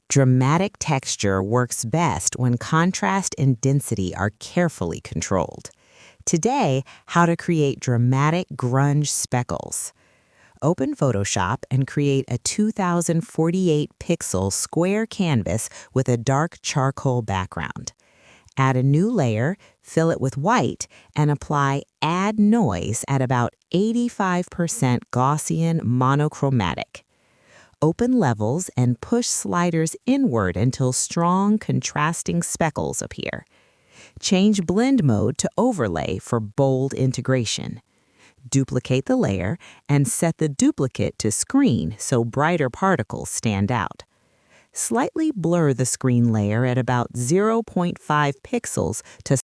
Dramatic texture works best when contrast and density are carefully controlled. Today, how to create dramatic grunge speckles. Open Photoshop and create a 2048 pixel square canvas with a dark charcoal background. Add a new layer, fill it with white, and apply Add Noise at about 85% Gaussian monochromatic. Open levels and push sliders inward until strong contrasting speckles appear. Change blend mode to overlay for bold integration. Duplicate the layer and set the duplicate to screen so brighter particles stand out. Slightly blur the screen layer at about 0.5 pixels to